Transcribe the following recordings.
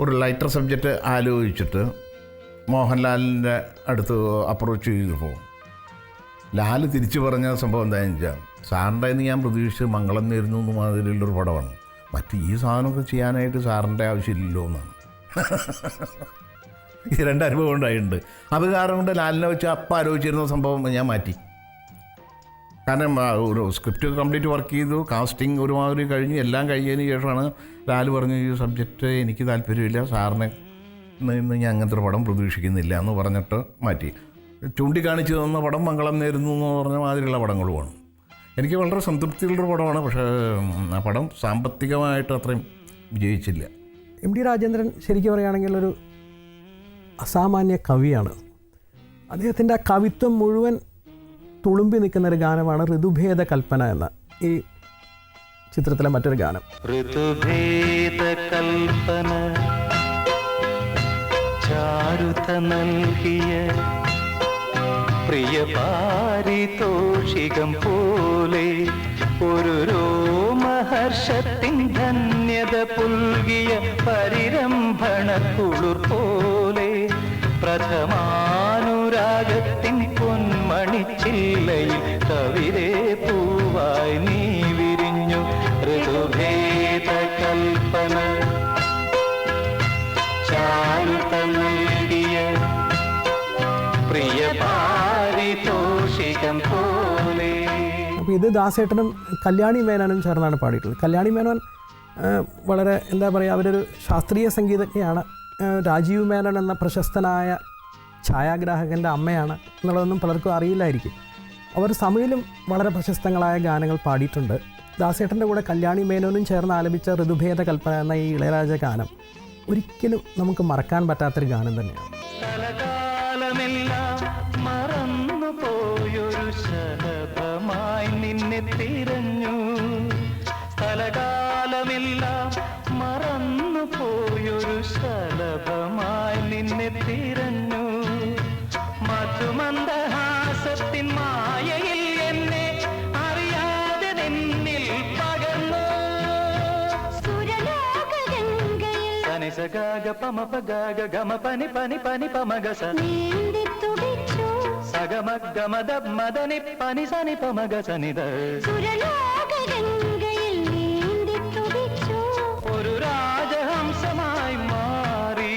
ഒരു lighter subject ആലോചിച്ചിട്ട് മോഹൻലാലിൻ്റെ അടുത്ത് അപ്രോച്ച് ചെയ്തപ്പോൾ ലാൽ തിരിച്ചു പറഞ്ഞ സംഭവം എന്താണെന്ന് വെച്ചാൽ, സാറിൻ്റെ എന്ന് ഞാൻ പ്രതീക്ഷിച്ച് മംഗളം നേരുന്നു എന്ന് മാതിരിയുള്ളൊരു പടമാണ്, മറ്റ് ഈ സാധനമൊക്കെ ചെയ്യാനായിട്ട് സാറിൻ്റെ ആവശ്യമില്ലല്ലോ എന്നാണ്. ഈ രണ്ട് അനുഭവം ഉണ്ടായിട്ടുണ്ട്. അത് കാരണം കൊണ്ട് ലാലിനെ വെച്ച് അപ്പം ആലോചിച്ചിരുന്ന സംഭവം ഞാൻ മാറ്റി. കാരണം ഒരു സ്ക്രിപ്റ്റ് കംപ്ലീറ്റ് വർക്ക് ചെയ്തു, കാസ്റ്റിംഗ് ഒരുമാതിരി കഴിഞ്ഞ് എല്ലാം കഴിഞ്ഞതിന് ശേഷമാണ് ലാൽ പറഞ്ഞു, ഈ സബ്ജക്റ്റ് എനിക്ക് താല്പര്യമില്ല, സാറിനെ നിന്ന് ഞാൻ അങ്ങനത്തെ ഒരു പടം പ്രതീക്ഷിക്കുന്നില്ല എന്ന് പറഞ്ഞിട്ട് മാറ്റി. ചൂണ്ടിക്കാണിച്ച് തന്ന പടം മംഗളം നേരുന്നു എന്ന് പറഞ്ഞ മാതിരിയുള്ള പടങ്ങളുമാണ്. എനിക്ക് വളരെ സംതൃപ്തിയുള്ളൊരു പടമാണ്. പക്ഷേ ആ പടം സാമ്പത്തികമായിട്ട് അത്രയും വിജയിച്ചില്ല. എം ടി രാജേന്ദ്രൻ ശരിക്കും പറയുകയാണെങ്കിൽ ഒരു അസാമാന്യ കവിയാണ്. അദ്ദേഹത്തിൻ്റെ ആ കവിത്വം മുഴുവൻ തുളുമ്പി നിൽക്കുന്നൊരു ഗാനമാണ് ഋതുഭേദ കൽപ്പന എന്ന ഈ ചിത്രത്തിലെ മറ്റൊരു ഗാനം. ഋതുഭേദ കൽപ്പന ചാരുത നൽകിയ പ്രിയ പാരിതോഷികം പോലെ ഒരു രോമഹർഷത്തിൻ ധന്യത പുൽകിയ പരിരംഭണ കുളിർ പോലെ പ്രഥമാനുരാഗത്തിൻ പൊന്മണിച്ചില്ലയിൽ കവിതേ പൂവായി നീ വിരിഞ്ഞു. ഋതുഭേദ കൽപ്പന ചാരുത നൽകിയ പ്രിയ പാരിതോഷികം പോലെ. അപ്പോൾ ഇത് ദാസേട്ടനും കല്യാണി മേനോനും ചേർന്നാണ് പാടിയിട്ടുള്ളത്. കല്യാണി മേനോൻ വളരെ എന്താ പറയുക, അവരൊരു ശാസ്ത്രീയ സംഗീതജ്ഞയാണ്. രാജീവ് മേനോൻ എന്ന പ്രശസ്തനായ ഛായാഗ്രാഹകൻ്റെ അമ്മയാണ് എന്നുള്ളതൊന്നും പലർക്കും അറിയില്ലായിരിക്കും. അവർ തമിഴിലും വളരെ പ്രശസ്തങ്ങളായ ഗാനങ്ങൾ പാടിയിട്ടുണ്ട്. ദാസേട്ടൻ്റെ കൂടെ കല്യാണി മേനോനും ചേർന്ന് ആലപിച്ച ഋതുഭേദ കൽപ്പന എന്ന ഈ ഇളയരാജ ഗാനം ഒരിക്കലും നമുക്ക് മറക്കാൻ പറ്റാത്തൊരു ഗാനം തന്നെയാണ്. മറന്നു പോയൊരു ശലഭമായി നിന്നെ തിരഞ്ഞു, സ്ഥലകാലമെല്ലാം മറന്നു പോയൊരു ശലഭമായി നിന്നെ തിരഞ്ഞു, മധുമന്ദഹാസത്തിൻ മായയിൽ എന്നെ അറിയാതെ നിന്നിൽ പകർന്നു. സനിസഗാഗ പമപഗാഗ ഗമ പനി പനി പനി പമഗസ സഗമഗമദ മദനി പനി സനി പമഗസ നിദ. ഒരു രാജഹംസമായി മാറി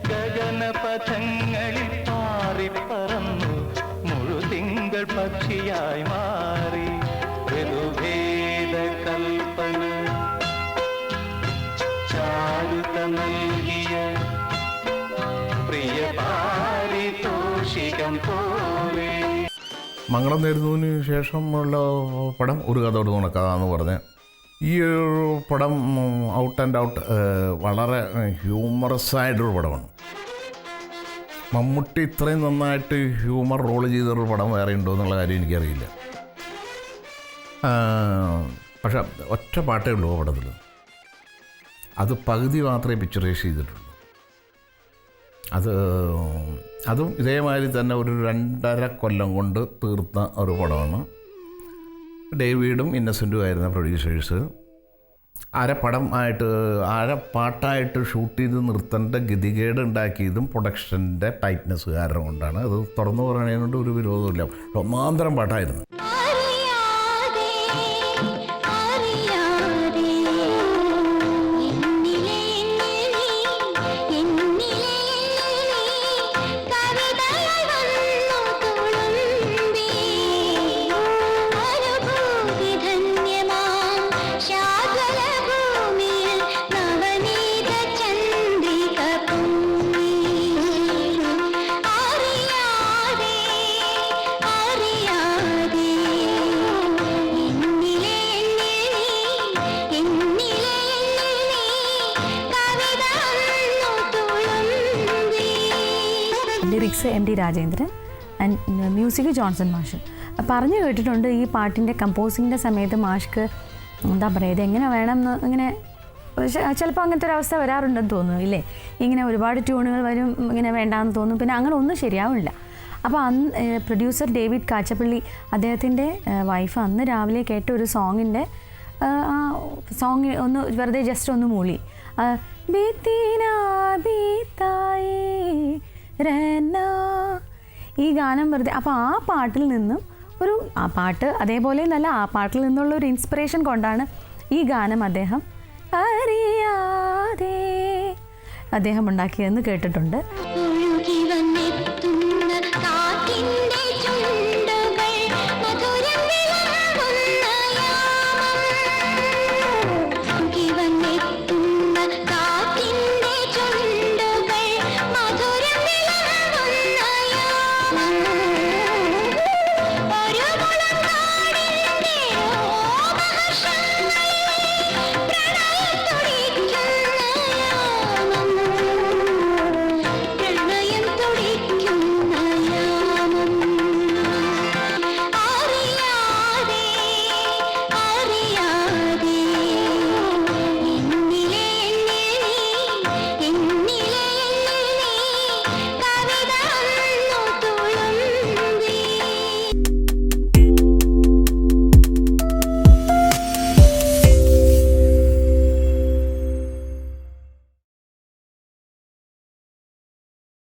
ഗഗനപഥങ്ങളിൽ പാറിപ്പറന്നു, മുഴുതിങ്കൾ പക്ഷിയായി മാറി. ഋതുഭേദ കൽപ്പന ചാരുത നൽകിയ പ്രിയ പാരിതോഷികം പോലെ. മംഗളം നേരുന്നതിന് ശേഷമുള്ള പടം ഒരു കഥയോട് കഥ എന്ന് പറഞ്ഞ് ഈ ഒരു പടം ഔട്ട് ആൻഡ് ഔട്ട് വളരെ ഹ്യൂമറസ് ആയിട്ടൊരു പടമാണ്. മമ്മൂട്ടി ഇത്രയും നന്നായിട്ട് ഹ്യൂമർ റോൾ ചെയ്തൊരു പടം വേറെ ഉണ്ടോ എന്നുള്ള കാര്യം എനിക്കറിയില്ല. പക്ഷെ ഒറ്റ പാട്ടേ ഉള്ളൂ ആ പടത്തിൽ. അത് പകുതി മാത്രമേ പിക്ചറൈസ് ചെയ്തിട്ടുള്ളൂ. അതും ഇതേമാതിരി തന്നെ ഒരു 2.5 കൊല്ലം കൊണ്ട് തീർത്ത ഒരു പടമാണ്. ഡേവിഡും ഇന്നസെൻറ്റും ആയിരുന്ന പ്രൊഡ്യൂസേഴ്സ്. അരപ്പാട്ടായിട്ട് ഷൂട്ട് ചെയ്ത് നിർത്തേണ്ട ഗതികേട് ഉണ്ടാക്കിയതും പ്രൊഡക്ഷൻ്റെ ടൈറ്റ്നെസ് കാരണം കൊണ്ടാണ്. അത് തുറന്നു പറയുന്നതിനോട് ഒരു വിരോധമില്ല. ഒന്നാന്തരം പാട്ടായിരുന്നു. Lyrics M T Rajendran and music Johnson മാഷ്. പറഞ്ഞു കേട്ടിട്ടുണ്ട് ഈ പാട്ടിൻ്റെ കമ്പോസിങ്ങിൻ്റെ സമയത്ത് മാഷ്ക്ക് എന്താ പറയുക, ഇതെങ്ങനെ വേണമെന്ന് ഇങ്ങനെ ചിലപ്പോൾ അങ്ങനത്തെ ഒരു അവസ്ഥ വരാറുണ്ടെന്ന് തോന്നുന്നു ഇല്ലേ. ഇങ്ങനെ ഒരുപാട് ട്യൂണുകൾ വരും, ഇങ്ങനെ വേണ്ടാന്ന് തോന്നും, പിന്നെ അങ്ങനെ ഒന്നും ശരിയാവില്ല. അപ്പോൾ അന്ന് പ്രൊഡ്യൂസർ ഡേവിഡ് കാച്ചപ്പള്ളി അദ്ദേഹത്തിൻ്റെ വൈഫ് അന്ന് രാവിലെ കേട്ട ഒരു സോങ് ഒന്ന് വെറുതെ ജസ്റ്റ് ഒന്ന് മൂളി, ബീത്തിനാ ബീത്തായി രന. ഈ ഗാനം വെറുതെ അപ്പോൾ ആ പാട്ടിൽ നിന്നും ആ പാട്ട് അതേപോലെ എന്നല്ല, ആ പാട്ടിൽ നിന്നുള്ള ഒരു ഇൻസ്പിറേഷൻ കൊണ്ടാണ് ഈ ഗാനം അദ്ദേഹം അറിയാതെ ഉണ്ടാക്കിയതെന്ന് കേട്ടിട്ടുണ്ട്.